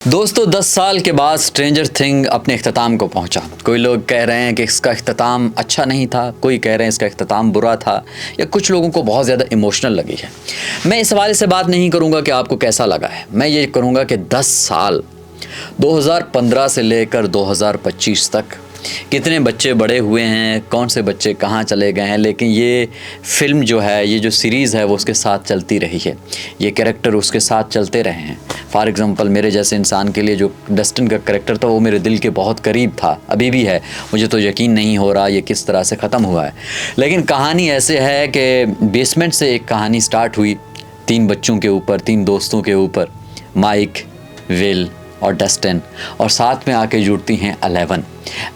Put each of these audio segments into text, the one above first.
दोस्तों 10 साल के बाद स्ट्रेंजर थिंग अपने इख्तिताम को पहुंचा। कोई लोग कह रहे हैं कि इसका इख्तिताम अच्छा नहीं था, कोई कह रहे हैं इसका इख्तिताम बुरा था, या कुछ लोगों को बहुत ज़्यादा इमोशनल लगी है। मैं इस हवाले से बात नहीं करूंगा कि आपको कैसा लगा है, मैं ये करूंगा कि 10 साल 2015 से लेकर 2025 तक कितने बच्चे बड़े हुए हैं, कौन से बच्चे कहाँ चले गए हैं, लेकिन ये फ़िल्म जो है, ये जो सीरीज़ है वो उसके साथ चलती रही है, ये कैरेक्टर उसके साथ चलते रहे हैं। फॉर एग्ज़ाम्पल मेरे जैसे इंसान के लिए जो डस्टिन का कैरेक्टर था वो मेरे दिल के बहुत करीब था, अभी भी है। मुझे तो यकीन नहीं हो रहा ये किस तरह से ख़त्म हुआ है। लेकिन कहानी ऐसे है कि बेसमेंट से एक कहानी स्टार्ट हुई 3 बच्चों के ऊपर, 3 दोस्तों के ऊपर, माइक, विल और डस्टिन, और साथ में आके जुड़ती हैं 11।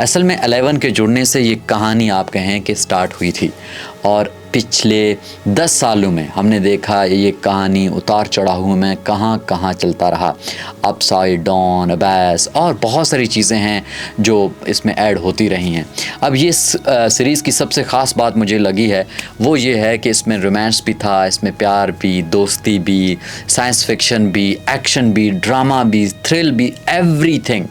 असल में 11 के जुड़ने से ये कहानी आप कहें कि स्टार्ट हुई थी, और पिछले 10 सालों में हमने देखा ये कहानी उतार चढ़ाव में कहाँ कहाँ चलता रहा। अपसाइड डाउन, अबैस और बहुत सारी चीज़ें हैं जो इसमें ऐड होती रही हैं। अब ये सीरीज़ की सबसे ख़ास बात मुझे लगी है वो ये है कि इसमें रोमांस भी था, इसमें प्यार भी, दोस्ती भी, साइंस फिक्शन भी, एक्शन भी, ड्रामा भी, थ्रिल भी, एवरीथिंग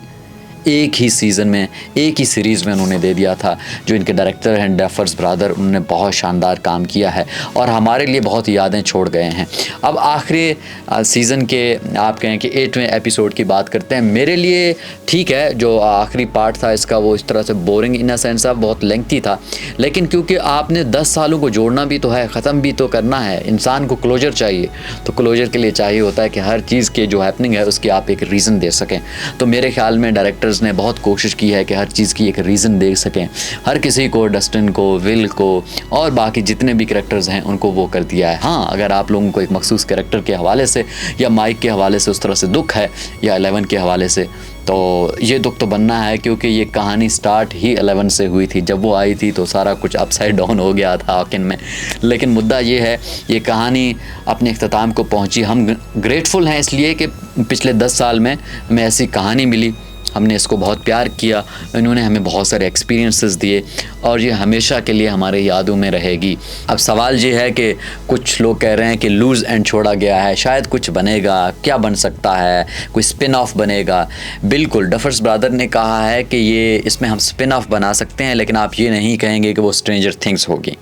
एक ही सीज़न में, एक ही सीरीज़ में उन्होंने दे दिया था। जो इनके डायरेक्टर हैं डफर्स ब्रदर, उन्होंने बहुत शानदार काम किया है और हमारे लिए बहुत यादें छोड़ गए हैं। अब आखिरी सीज़न के आप कहें कि 8वें एपिसोड की बात करते हैं। मेरे लिए ठीक है, जो आखिरी पार्ट था इसका वो इस तरह से boring in a sense of बहुत लेंथी था, लेकिन क्योंकि आपने 10 सालों को जोड़ना भी तो है, ख़त्म भी तो करना है, इंसान को क्लोजर चाहिए। तो क्लोजर के लिए चाहिए होता है कि हर चीज़ के जो हैपनिंग है उसकी आप एक रीज़न दे सकें। तो मेरे ख्याल में डायरेक्टर ने बहुत कोशिश की है कि हर चीज़ की एक रीज़न दे सकें, हर किसी को, डस्टिन को, विल को और बाकी जितने भी कैरेक्टर्स हैं उनको वो कर दिया है। हाँ, अगर आप लोगों को एक मखसूस कैरेक्टर के हवाले से या माइक के हवाले से उस तरह से दुख है या 11 के हवाले से, तो ये दुख तो बनना है, क्योंकि ये कहानी स्टार्ट ही 11 से हुई थी। जब वो आई थी तो सारा कुछ अपसाइड डाउन हो गया था हॉकिन में। लेकिन मुद्दा ये है, ये कहानी अपने इख्तिताम को पहुंची। हम ग्रेटफुल हैं इसलिए कि पिछले 10 साल में हमें ऐसी कहानी मिली, हमने इसको बहुत प्यार किया, इन्होंने हमें बहुत सारे एक्सपीरियंसेस दिए और ये हमेशा के लिए हमारे यादों में रहेगी। अब सवाल ये है कि कुछ लोग कह रहे हैं कि लूज़ एंड छोड़ा गया है, शायद कुछ बनेगा, क्या बन सकता है, कोई स्पिन ऑफ बनेगा। बिल्कुल, डफर्स ब्रदर ने कहा है कि ये इसमें हम स्पिन ऑफ बना सकते हैं, लेकिन आप ये नहीं कहेंगे कि वो स्ट्रेंजर थिंग्स होगी।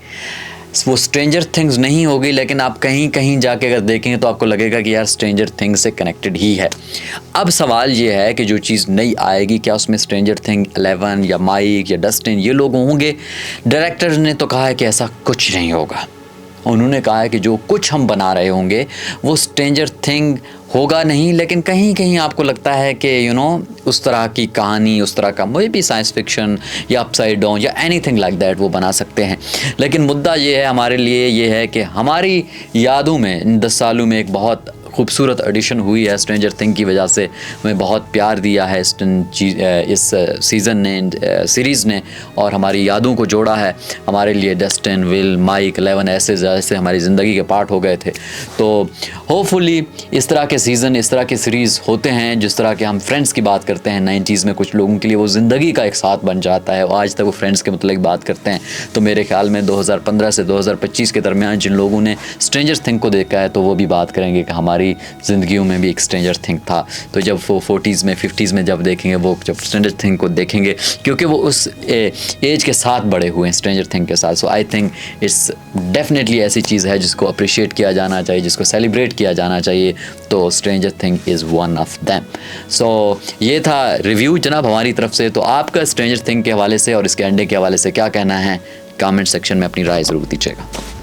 वो स्ट्रेंजर थिंग्स नहीं होगी, लेकिन आप कहीं कहीं जाके अगर देखेंगे तो आपको लगेगा कि यार स्ट्रेंजर थिंग्स से कनेक्टेड ही है। अब सवाल ये है कि जो चीज़ नई आएगी, क्या उसमें स्ट्रेंजर थिंग 11 या माइक या डस्टिन ये लोग होंगे? डायरेक्टर ने तो कहा है कि ऐसा कुछ नहीं होगा। उन्होंने कहा है कि जो कुछ हम बना रहे होंगे वो स्ट्रेंजर थिंग होगा नहीं, लेकिन कहीं कहीं आपको लगता है कि उस तरह की कहानी, उस तरह का मे बी साइंस फिक्शन या अपसाइड डाउन या एनीथिंग लाइक दैट वो बना सकते हैं। लेकिन मुद्दा ये है हमारे लिए, ये है कि हमारी यादों में इन 10 सालों में एक बहुत खूबसूरत एडिशन हुई है स्ट्रेंजर थिंग की वजह से। हमें बहुत प्यार दिया है इस सीज़न ने, सीरीज़ ने, और हमारी यादों को जोड़ा है। हमारे लिए डस्टिन, विल, माइक, 11 ऐसे हमारी ज़िंदगी के पार्ट हो गए थे। तो होपफुली इस तरह के सीज़न, इस तरह के सीरीज़ होते हैं। जिस तरह के हम फ्रेंड्स की बात करते हैं 90s में, कुछ लोगों के लिए वो ज़िंदगी का एक साथ बन जाता है, आज तक वो फ्रेंड्स के मतलब बात करते हैं। तो मेरे ख्याल में 2015 से 2025 के दरमियान जिन लोगों ने स्ट्रेंजर थिंग को देखा है तो वो भी बात करेंगे कि हमारी ज़िंदगियों में भी एक स्ट्रेंजर थिंग था। तो जब वो 40s में, 50s में जब देखेंगे, वो जब स्ट्रेंजर थिंग को देखेंगे, क्योंकि वो उस एज के साथ बड़े हुए हैं स्ट्रेंजर थिंग के साथ। सो आई थिंक इट्स डेफिनेटली ऐसी चीज़ है जिसको अप्रिशिएट किया जाना चाहिए, जिसको सेलिब्रेट किया जाना चाहिए। तो Stranger Thing is one of them. So ये था रिव्यू जनाब हमारी तरफ से। तो आपका स्ट्रेंजर थिंग के हवाले से और इसके एंडिंग के हवाले से क्या कहना है, कमेंट सेक्शन में अपनी राय ज़रूर दीजिएगा।